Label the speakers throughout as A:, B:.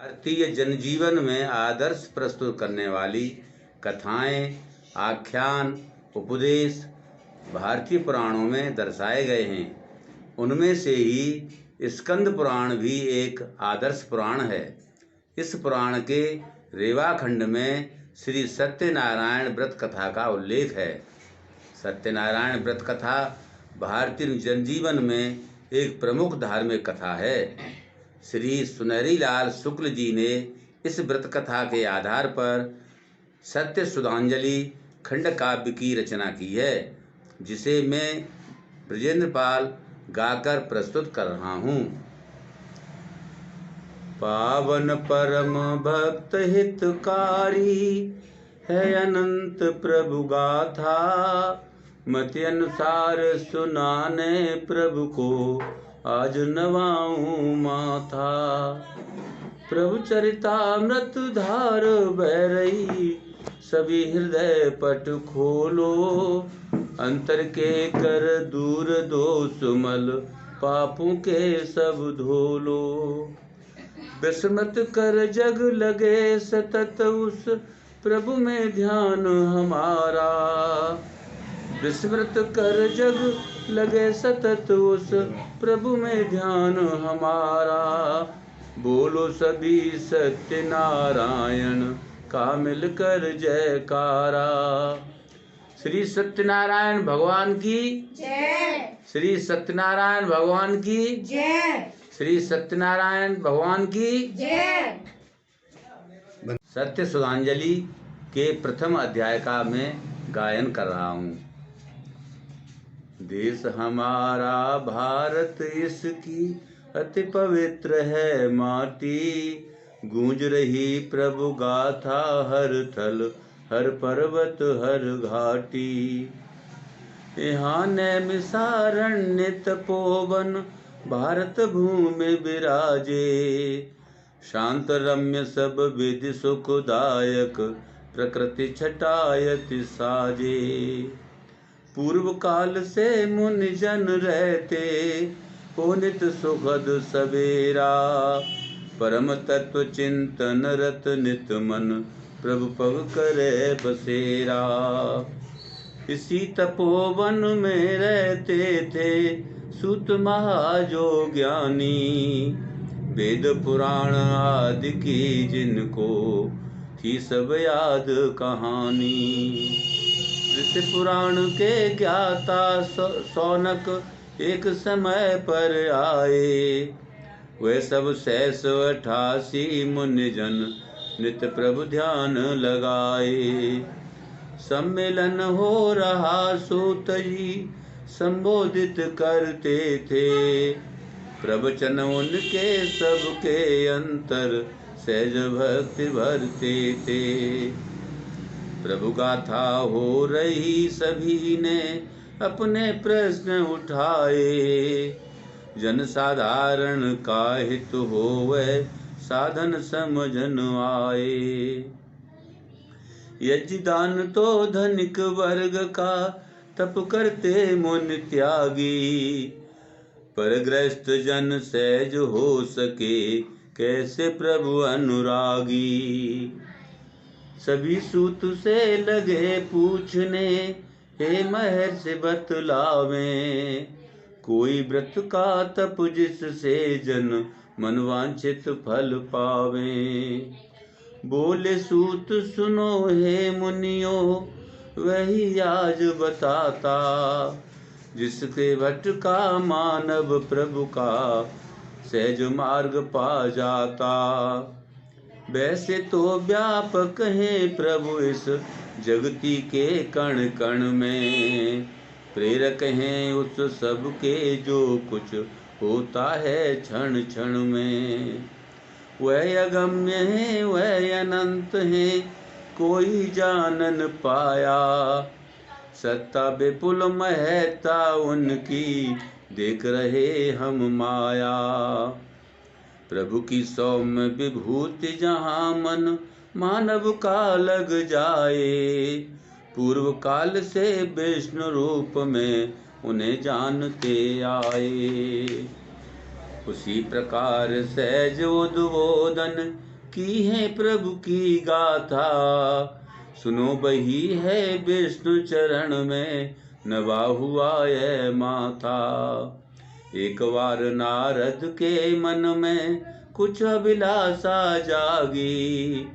A: भारतीय जनजीवन में आदर्श प्रस्तुत करने वाली कथाएं, आख्यान, उपदेश भारतीय पुराणों में दर्शाए गए हैं। उनमें से ही स्कंद पुराण भी एक आदर्श पुराण है। इस पुराण के रेवाखंड में श्री सत्यनारायण व्रत कथा का उल्लेख है। सत्यनारायण व्रत कथा भारतीय जनजीवन में एक प्रमुख धार्मिक कथा है। श्री सुनहरी लाल शुक्ल जी ने इस व्रत कथा के आधार पर सत्य सुधांजलि खंड काव्य की रचना की है, जिसे मैं ब्रजेंद्र पाल गाकर प्रस्तुत कर रहा हूँ। पावन परम भक्त हितकारी है अनंत प्रभु गाथा, मति अनुसार सुनाने प्रभु को आज नवाऊं माथा। प्रभु चरितामृत धार बह रही, सभी हृदय पट खोलो। अंतर के कर दूर दोष मल, पापों के सब धोलो। विस्मृत कर जग लगे सतत, उस प्रभु में ध्यान हमारा। विस्मृत कर जग लगे सतत, उस प्रभु में ध्यान हमारा। बोलो सभी सत्यनारायण का मिलकर जयकारा। श्री सत्यनारायण भगवान की जय। श्री सत्यनारायण भगवान की जय। श्री सत्यनारायण भगवान की जय। सत्य सुधांजलि के प्रथम अध्याय का मैं गायन कर रहा हूँ। देश हमारा भारत, इसकी अति पवित्र है माटी। गूंज रही प्रभु गाथा हर थल, हर पर्वत, हर घाटी। यहाँ नैमिषारण्य तपोवन, भारत भूमि विराजे। शांत रम्य सब विधि सुखदायक, प्रकृति छटायति साजे। पूर्व काल से मुनि जन रहते, हो नित सुखद सवेरा। परम तत्व चिंतन रत नित मन, प्रभु पग करे बसेरा। इसी तपोवन में रहते थे सूत महाजो ज्ञानी। वेद पुराण आदि की जिनको थी सब याद कहानी। ऋषि पुराण के ज्ञाता सौनक एक समय पर आए। वे सब 688 मुनि जन नित प्रभु ध्यान लगाए। सम्मेलन हो रहा सूत जी संबोधित करते थे। प्रवचन उनके सबके अंतर सहज भक्ति भरते थे। प्रभु गाथा हो रही, सभी ने अपने प्रश्न उठाए। जन साधारण का हित होवे, साधन समझन आए। यज्ञ दान तो धनिक वर्ग का, तप करते मुनि त्यागी। परग्रस्त जन सहज हो सके, कैसे प्रभु अनुरागी। सभी सूत से लगे पूछने, हे महर्षि बतलावें। कोई व्रत का तप जिससे जन मनवांछित फल पावें। बोले सूत सुनो हे मुनियो, वही आज बताता। जिसके भट्ट का मानव प्रभु का, सहज मार्ग पा जाता। वैसे तो व्यापक है प्रभु इस जगती के कण कण में। प्रेरक हैं उस सब के, जो कुछ होता है क्षण क्षण में। वह अगम्य है, वह अनंत है, कोई जानन पाया। सत्ता विपुल महत्ता उनकी, देख रहे हम माया। प्रभु की सौम्य विभूति जहाँ मन मानव का लग जाए। पूर्व काल से विष्णु रूप में उन्हें जानते आए। उसी प्रकार सहज उद्बोधन की है प्रभु की गाथा। सुनो बही है विष्णु चरण में, नवा हुआ यह माथा। एक बार नारद के मन में कुछ अभिलाषा जागी,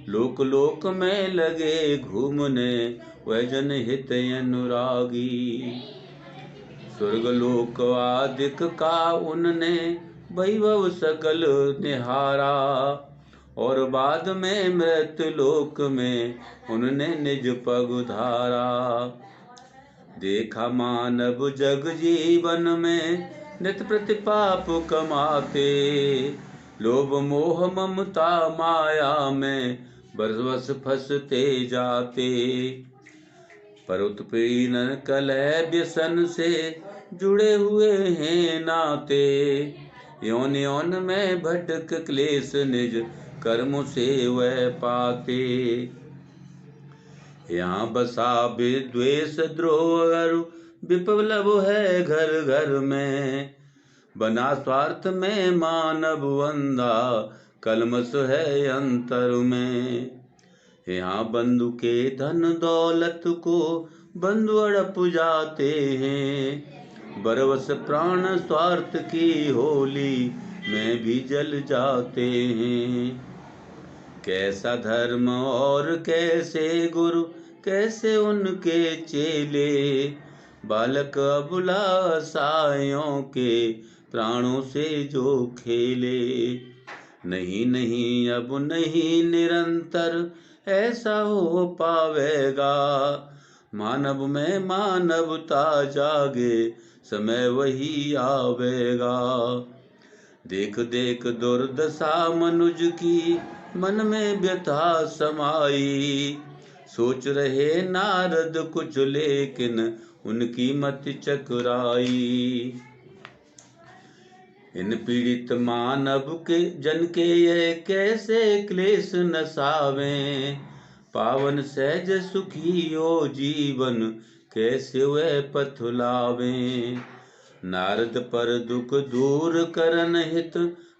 A: लोक लोक में लगे घूमने वह जनहित अनुरागी। स्वर्ग लोक आदिक का उनने वैभव सकल निहारा, और बाद में मृत्यु लोक में उनने निज पग धारा। देखा मानव जग जीवन में नित प्रति पाप कमाते, लोभ मोह ममता माया में बरसवस फंसते जाते। पर उत्पीड़न कलह व्यसन से जुड़े हुए हैं नाते, यौन यौन में भटक क्लेश निज कर्म से वह पाते। यहाँ बसा विद्वेष द्रोह अरु विप्लव है घर घर में, बना स्वार्थ में मानव वंदा कलमश है अंतर में। यहाँ बंधु के धन दौलत को बंधु अड़प जाते हैं, बरवस प्राण स्वार्थ की होली में भी जल जाते हैं। कैसा धर्म और कैसे गुरु, कैसे उनके चेले, बालक अबुला सायों के प्राणों से जो खेले। नहीं नहीं अब नहीं निरंतर ऐसा हो पावेगा, मानव में मानवता जागे समय वही आवेगा। देख देख दुर्दशा मनुज की मन में व्यथा समाई, सोच रहे नारद कुछ लेकिन उनकी मत चकराई। इन पीड़ित मानव के जन के यह कैसे क्लेश नसावें, पावन सहज सुखी हो जीवन कैसे वह पथुलावें। नारद पर दुख दूर करन हित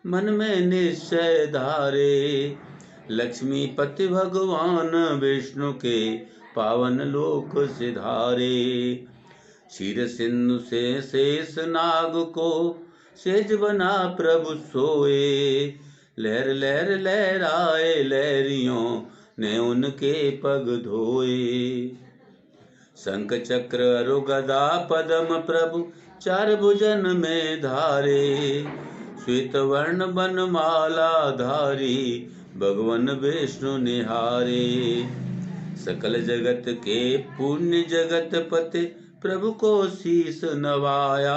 A: मन में निश्चय धारे, लक्ष्मीपति भगवान विष्णु के पावन लोक सिधारे। क्षीर सिंधु से शेष नाग को सेज बना प्रभु सोए, लहर लहर लहराए लहरियों ने उनके पग धोए। शंख चक्र अरु गदा पद्म प्रभु चार भुजन में धारे, श्वेत वर्ण बनमाला धारी भगवन विष्णु निहारे। सकल जगत के पुण्य जगत पते प्रभु को शीस नवाया,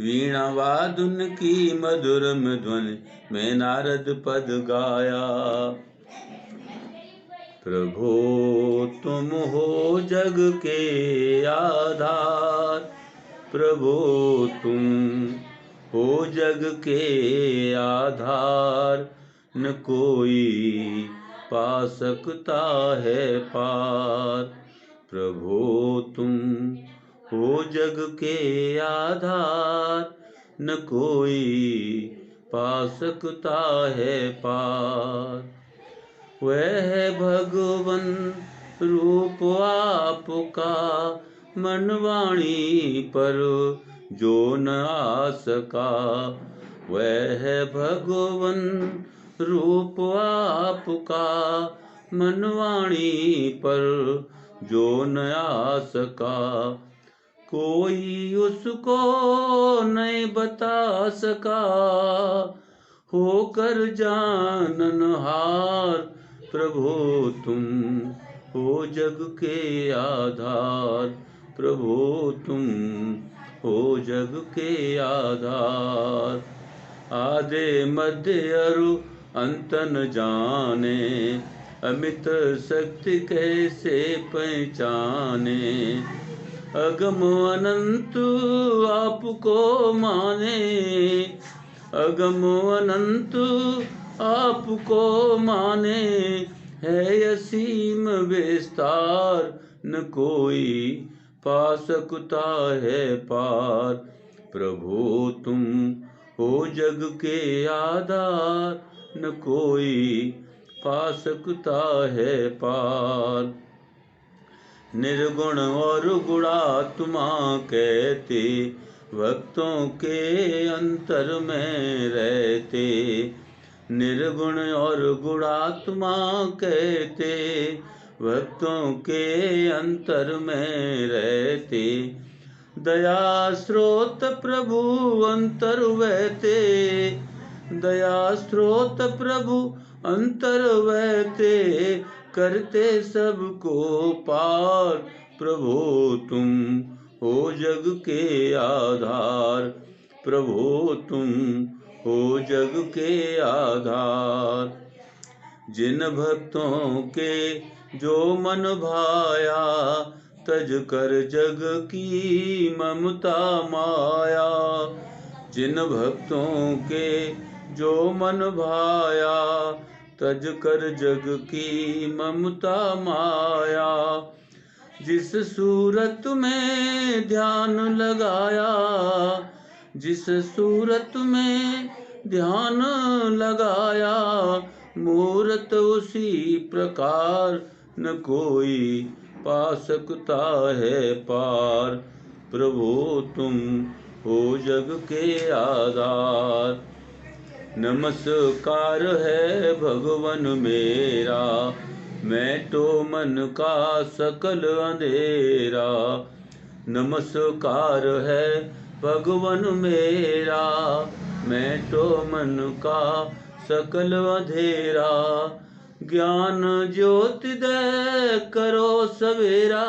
A: वीणा वादुन की मधुर ध्वनि में नारद पद गाया। प्रभु तुम हो जग के आधार, प्रभु तुम हो जग के आधार, न कोई पा सकता है पार। प्रभु तुम हो जग के आधार, न कोई पा सकता है पार। वह भगवन रूप आपका मनवाणी पर जो न आ सका, वह भगवन रूप आपका मनवाणी पर जो न आ सका। कोई उसको नहीं बता सका, होकर जाननहार। प्रभु तुम हो जग के आधार, प्रभु तुम हो जग के आधार। आदि मध्य अरु अंत न जाने, अमित शक्ति कैसे पहचाने। अगम अनंत आपको माने, अगम अनंत आपको माने। है असीम विस्तार, न कोई पा सकता है पार। प्रभु तुम हो जग के आधार, न कोई पा सकता है पार। निर्गुण और गुणात्मा कहते भक्तों के अंतर में रहते। निर्गुण और गुणात्मा कहते भक्तों के अंतर में रहते। दया स्रोत प्रभु अंतर बहते। दया स्रोत प्रभु अंतर बहते। करते सबको पार प्रभु तुम हो जग के आधार। प्रभु तुम हो जग के आधार। जिन भक्तों के जो मन भाया तज कर जग की ममता माया। जिन भक्तों के जो मन भाया तज कर जग की ममता माया। जिस सूरत में ध्यान लगाया जिस सूरत में ध्यान लगाया मूरत उसी प्रकार न कोई पा सकता है पार। प्रभु तुम हो जग के आधार। नमस्कार है भगवन मेरा मैं तो मन का सकल अंधेरा। नमस्कार है भगवन मेरा मैं तो मन का सकल अंधेरा। ज्ञान ज्योति दे करो सवेरा।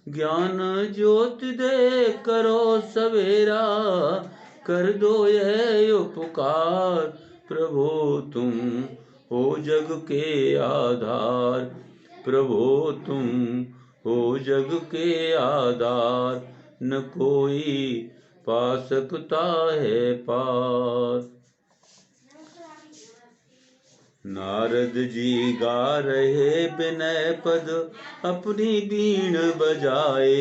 A: ज्ञान ज्योति दे करो सवेरा। कर दो यह उपकार प्रभु तुम हो जग के आधार। प्रभु तुम हो जग के आधार न कोई पा सकता है पार। नारद जी गा रहे विनय पद अपनी बीण बजाए।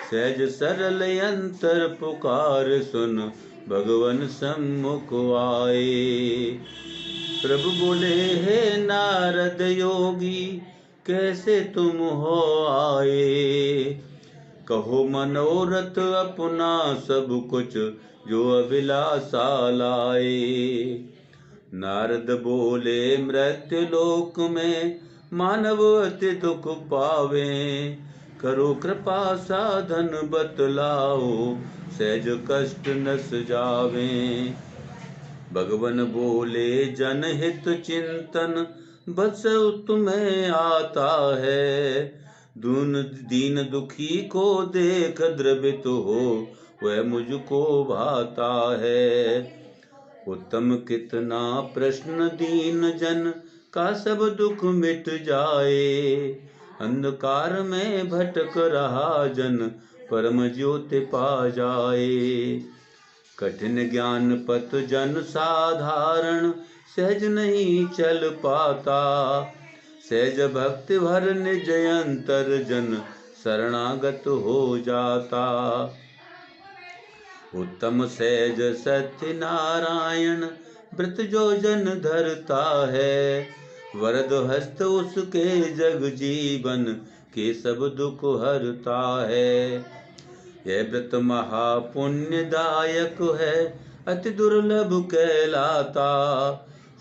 A: सहज सरल अंतर पुकार सुन भगवन सम्मुख आए। प्रभु बोले हे नारद योगी कैसे तुम हो आए। कहो मनोरथ अपना सब कुछ जो अभिलाषा लाए। नारद बोले मृत्यु लोक में मानव अति दुख पावे। करो कृपा साधन बतलाओ सहज कष्ट नस जावे। भगवन बोले जनहित चिंतन बस तुम्हें आता है। दीन दुखी को देख द्रवित हो वह मुझको भाता है। उत्तम कितना प्रश्न दीन जन का सब दुख मिट जाए। अंधकार में भटक रहा जन परम ज्योति पा जाए। कठिन ज्ञान पथ जन साधारण सहज नहीं चल पाता। सहज भक्ति भर निज अंतर जन शरणागत हो जाता। उत्तम सहज सत्य नारायण व्रत जो जन धरता है। वरद हस्त उसके जग जीवन के सब दुख हरता है। यह व्रत महापुण्यदायक है अति दुर्लभ कहलाता।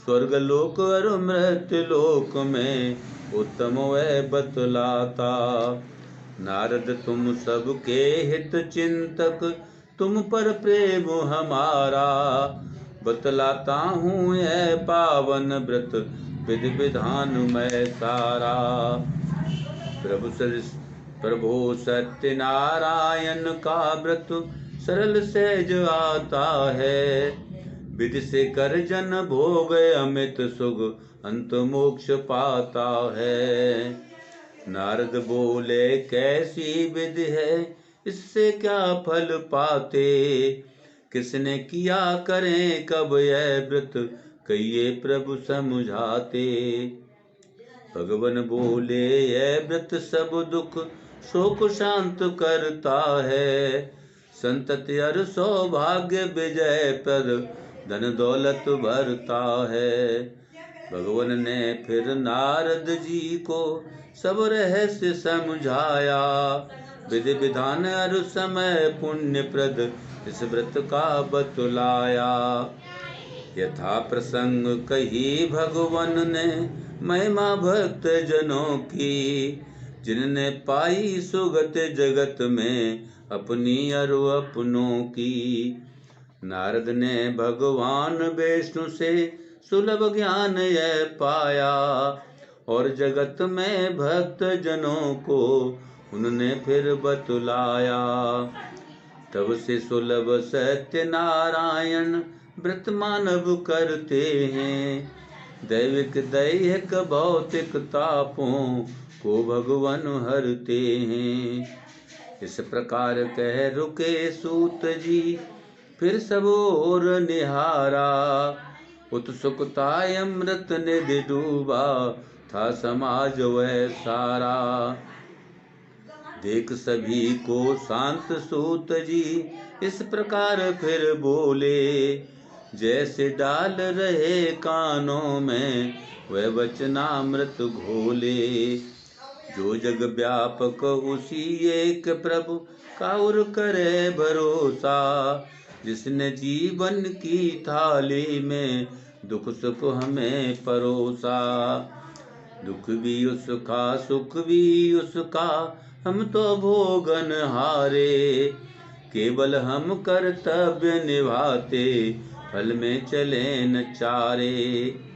A: स्वर्ग लोक और मृत्यु लोक में उत्तम वह बतलाता। नारद तुम सबके हित चिंतक तुम पर प्रेम हमारा। बतलाता हूँ यह पावन व्रत विधि विधान में सारा। प्रभु सत्य नारायण का व्रत सरल सहज आता है। विधि से कर जन भोग अमित सुख अंत मोक्ष पाता है। नारद बोले कैसी विधि है इससे क्या फल पाते। किसने किया करें कब यह व्रत कहिए प्रभु समझाते। भगवन बोले यह व्रत सब दुख शोक शांत करता है। संतति और सौभाग्य विजय पर धन दौलत भरता है। भगवान ने फिर नारद जी को सब रहस्य समझाया। विधि विधान और समय पुण्य प्रद इस व्रत का बतलाया। यथा प्रसंग कही भगवान ने महिमा भक्त जनों की, जिनने पाई सुगत जगत में अपनी और अपनों की। नारद ने भगवान विष्णु से सुलभ ज्ञान यह पाया, और जगत में भक्त जनों को उनने फिर बतलाया। तब से सुलभ सत्य नारायण व्रत मानव करते हैं। दैविक दैहिक भौतिक तापों को भगवान हरते हैं। इस प्रकार कह रुके सूत जी फिर सब और निहारा। उत्सुकता अमृत निधि डूबा था समाज वह सारा। देख सभी को शांत सूत जी इस प्रकार फिर बोले, जैसे डाल रहे कानों में वह वचनामृत घोले। जो जग व्यापक उसी एक प्रभु का और करे भरोसा, जिसने जीवन की थाली में दुख सुख हमें परोसा। दुख भी उसका सुख भी उसका हम तो भोगन हारे। केवल हम कर्तव्य निभाते फल में चले न चारे।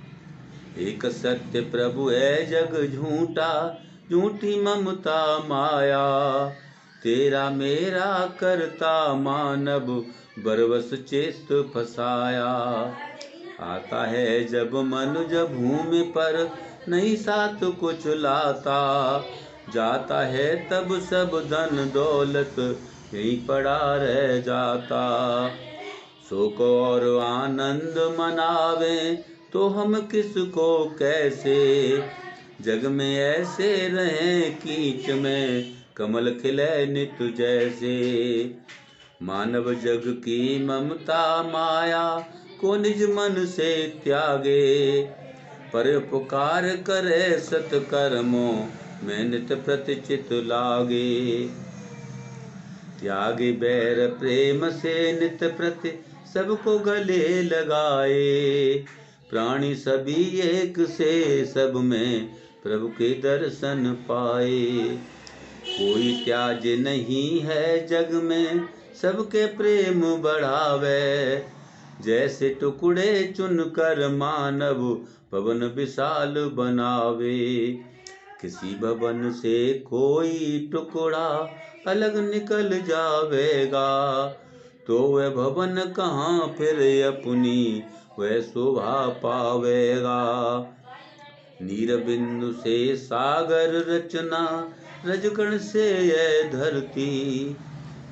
A: एक सत्य प्रभु है जग झूठा, झूठी ममता माया। तेरा मेरा करता मानव बरवस चेत फसाया। आता है जब मनुज भूमि पर नहीं साथ कुछ लाता, जाता है तब सब धन दौलत यहीं पड़ा रह जाता। शोक और आनंद मनावे तो हम किसको कैसे, जग में ऐसे रहें कीच में कमल खिले नित जैसे। मानव जग की ममता माया को निज मन से त्यागे, परोपकार करे सत्कर्मों में नित प्रतिचित लागे। त्यागे बैर प्रेम से नित प्रति सबको गले लगाए। प्राणी सभी एक से सब में प्रभु के दर्शन पाए। कोई त्याज नहीं है जग में सबके प्रेम बढ़ावे। जैसे टुकड़े चुनकर मानव भवन विशाल बनावे। किसी भवन से कोई टुकड़ा अलग निकल जावेगा, तो वह भवन कहाँ फिर अपनी वह शोभा पावेगा। नीर बिंदु से सागर रचना, रजकण से यह धरती।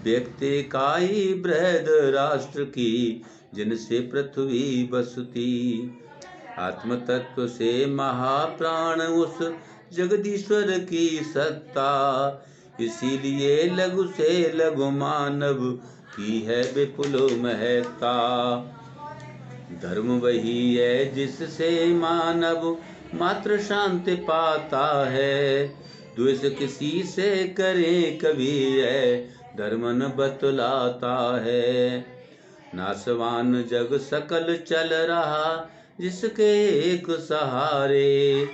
A: व्यक्ति काई बृहद राष्ट्र की, जिनसे पृथ्वी बसती। आत्म तत्व से महाप्राण उस जगदीश्वर की सत्ता। इसीलिए लघु से लघु मानव की है विपुल महत्ता। धर्म वही है जिससे मानव मात्र शांति पाता है। द्वेष किसी से करे कभी है धर्म न बतलाता है। नासवान जग सकल चल रहा जिसके एक सहारे।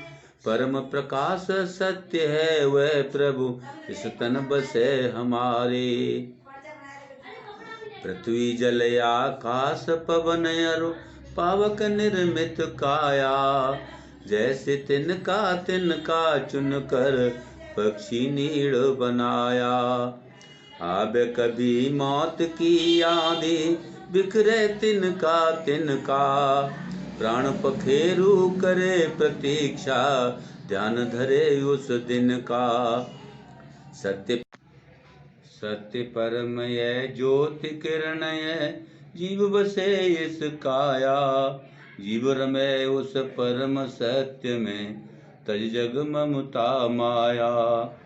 A: परम प्रकाश सत्य है वह प्रभु इस तन बसे हमारे। पृथ्वी जल आकाश पवन अरु पावक निर्मित काया। जैसे तिनका चुन कर पक्षी नीड़ बनाया। आबे कभी मौत की आंधी बिखरे तिनका। प्राण पखेरु करे प्रतीक्षा ध्यान धरे उस दिन का। सत्य परम यह ज्योति किरण यह जीव बसे इस काया। जीव रमे उस परम सत्य में तज जग ममता माया।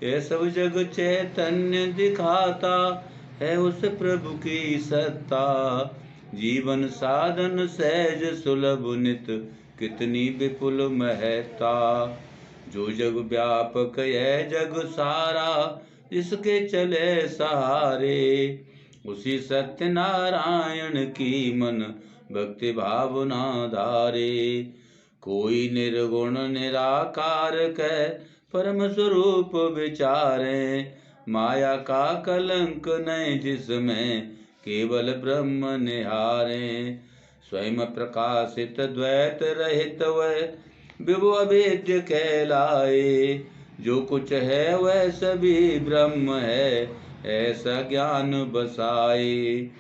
A: ये सब जग चैतन्य दिखाता है उस प्रभु की सत्ता। जीवन साधन सहज सुलभ नित, कितनी विपुल महता। जो जग व्यापक है जग सारा, जिसके चले सहारे। उसी सत्यनारायण की मन, भक्ति भावना धारे। कोई निर्गुण निराकार कह, परम स्वरूप विचारे। माया का कलंक नहीं जिसमें, केवल ब्रह्म निहारे। स्वयं प्रकाशित द्वैत रहित वह, विभु अभेद्य कहलाए। जो कुछ है वह सभी ब्रह्म है, ऐसा ज्ञान बसाए।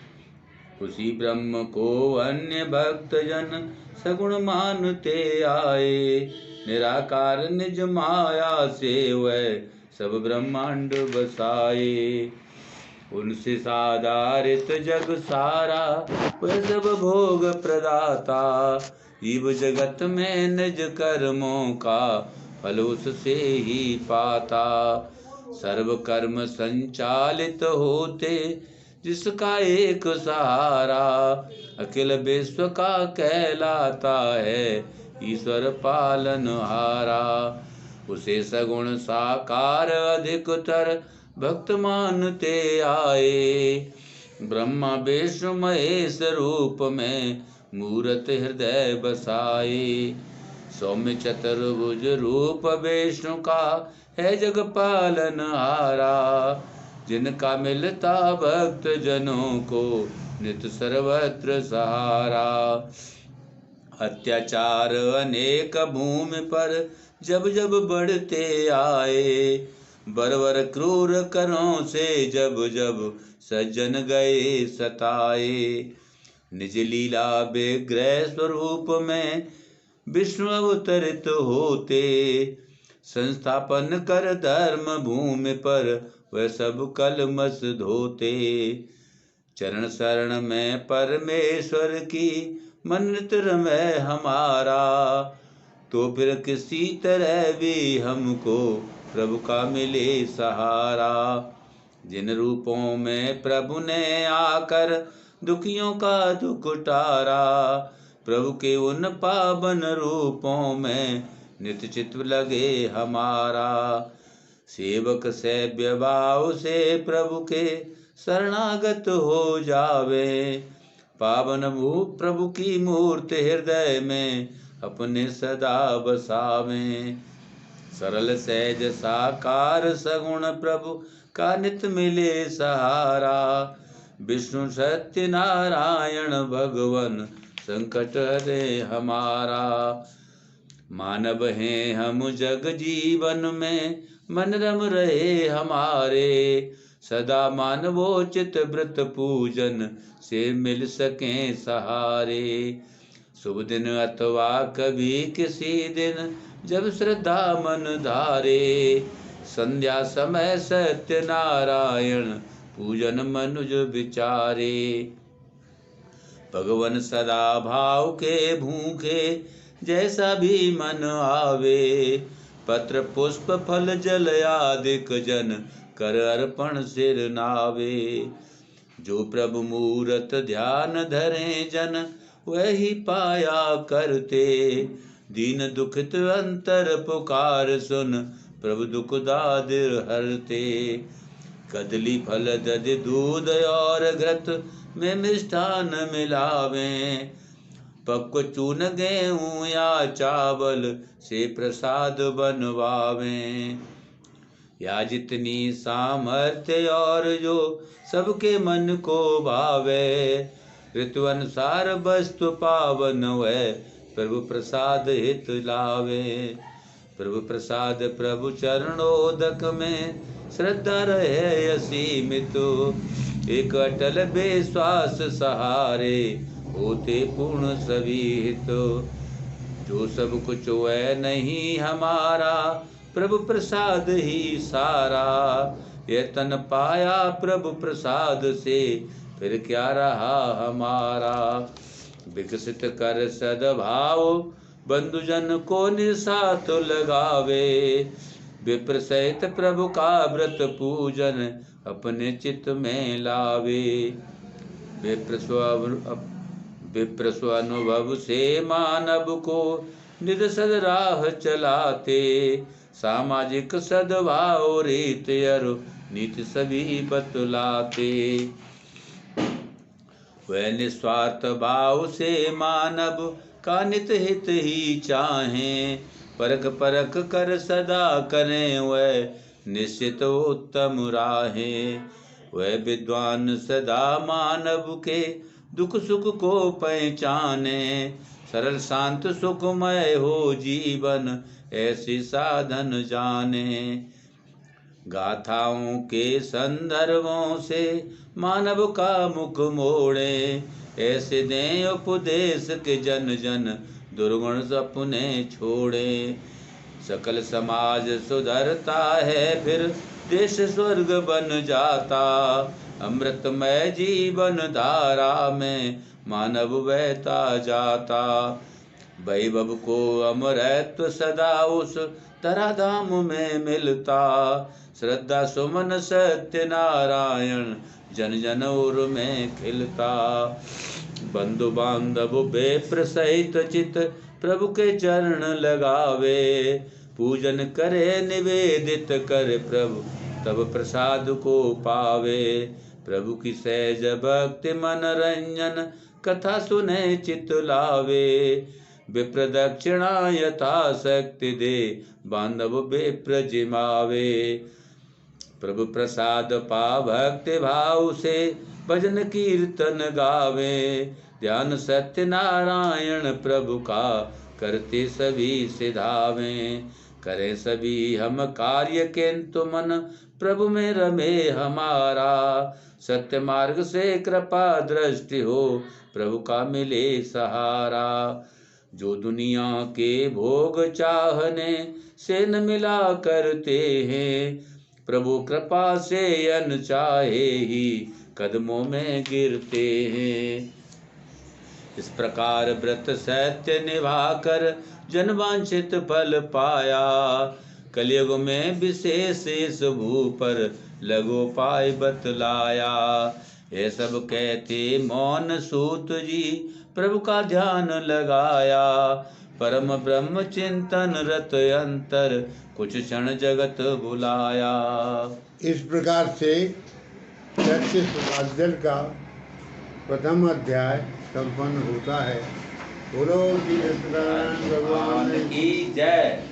A: उसी ब्रह्म को अन्य भक्त जन, सगुण मानते आए। निराकार निज माया से वह, सब ब्रह्मांड बसाए। उनसे साधारित जग सारा, वह सब भोग प्रदाता। जीव जगत में निज कर्मों का, फल उससे ही पाता। सर्व कर्म संचालित होते, जिसका एक सहारा। अखिल विश्व का कहलाता है, ईश्वर पालनहारा। उसे सगुण साकार अधिकतर, भक्त मानते आए। ब्रह्मा विष्णु महेश रूप में, मूरत हृदय बसाए। सौम्य चतुर्भुज रूप विष्णु का, है जग पालनहारा। जिनका मिलता भक्त जनों को, नित सर्वत्र सहारा। अत्याचार अनेक भूमि पर, जब जब बढ़ते आए। बर्बर क्रूर करों से जब जब, सज्जन गए सताए। निज लीला विग्रह स्वरूप में, विष्णु अवतरित होते। संस्थापन कर धर्म भूमि पर, वह सब कलमस धोते। चरण शरण में परमेश्वर की, मन्नत रमै हमारा। तो फिर किसी तरह भी हमको, प्रभु का मिले सहारा। जिन रूपों में प्रभु ने आकर, दुखियों का दुख टारा। प्रभु के उन पावन रूपों में, नित चित्त लगे हमारा। सेवक सेव्य भाव से प्रभु के, शरणागत हो जावे। पावन प्रभु की मूर्ति हृदय में, अपने सदा बसावें। सरल सहज साकार सगुण प्रभु का, नित मिले सहारा। विष्णु सत्य नारायण भगवन, संकट हरे हमारा। मानव हैं हम जग जीवन में, मन रम रहे हमारे। सदा मानवोचित व्रत पूजन, से मिल सकें सहारे। शुभ दिन अथवा कभी किसी दिन, जब श्रद्धा मन धारे। संध्या समय सत्य नारायण, पूजन मनुज विचारे। भगवन सदा भाव के भूखे, जैसा भी मन आवे। पत्र पुष्प फल जल आदिक जन, कर अर्पण सिर नावे। जो प्रभु मूरत ध्यान धरे जन, वही पाया करते। दीन दुखित अंतर पुकार सुन, प्रभु दुख दादिर हरते। कदली फल दधि दूध और घृत, में मिष्ठान मिलावें। पक्व चून गेहूं या चावल, से प्रसाद बनवावें। या जितनी सामर्थ्य और जो, सबके मन को भावे। ऋतु अनुसार वस्तु पावन वह, प्रभु प्रसाद हित लावे। प्रभु प्रसाद प्रभु चरणोदक में, श्रद्धा रहे असीमित। एक अटल विश्वास सहारे, होते पूर्ण सभी हित। जो सब कुछ वह नहीं हमारा, प्रभु प्रसाद ही सारा। यह तन पाया प्रभु प्रसाद से, फिर क्या रहा हमारा। विकसित कर सद्भाव, बंधुजन को निसात लगावे। विप्र सहित प्रभु का व्रत पूजन, अपने चित्त में लावे। विप्र विप्र स्वानुभव से मानव को निज सद राह चलाते, सामाजिक सद्भाव रीत अरु नीति सभी बतलाते। वह निस्वार्थ भाव से मानव का नित हित ही चाहें, परख परख कर सदा करें वह निश्चित उत्तम राहें। वह विद्वान सदा मानव के दुख सुख को पहचाने, सरल शांत सुखमय हो जीवन ऐसी साधन जाने। गाथाओं के संदर्भों से मानव का मुख मोड़े, ऐसे दें उपदेश के जन जन दुर्गुण अपने छोड़े। सकल समाज सुधरता है फिर देश स्वर्ग बन जाता, अमृतमय जीवन धारा में मानव बहता जाता। वैभव को अमरत्व सदा उस धराधाम में मिलता, श्रद्धा सुमन सत्य नारायण जन जन और में खिलता। बंधु बांधव बेप्र सहित चित प्रभु के चरण लगावे, पूजन करे निवेदित कर प्रभु तब प्रसाद को पावे। प्रभु की सहज भक्ति मनोरंजन कथा सुने चित लावे, विप्र दक्षिणा यथा शक्ति दे बांधव विप्र जिमावे। प्रभु प्रसाद पा भक्ति भाव से भजन कीर्तन गावे, ध्यान सत्य नारायण प्रभु का करते सभी सिधावे। करें सभी हम कार्य किंतु मन प्रभु में रमे हमारा, सत्य मार्ग से कृपा दृष्टि हो प्रभु का मिले सहारा। जो दुनिया के भोग चाहने से न मिला करते हैं, प्रभु कृपा से अनचाहे ही कदमों में गिरते हैं। इस प्रकार व्रत सत्य निभाकर जन वांछित फल पाया, कलयुग में विशेष इस भू पर लघु उपाय बतलाया। ये सब कहते मौन सूत जी प्रभु का ध्यान लगाया, परम ब्रह्म चिंतन रत अंतर कुछ क्षण जगत बुलाया।
B: इस प्रकार से सत्य सुभाषजल का प्रथम अध्याय संपन्न होता है। बोलो श्री सत्यनारायण भगवान
A: की जय।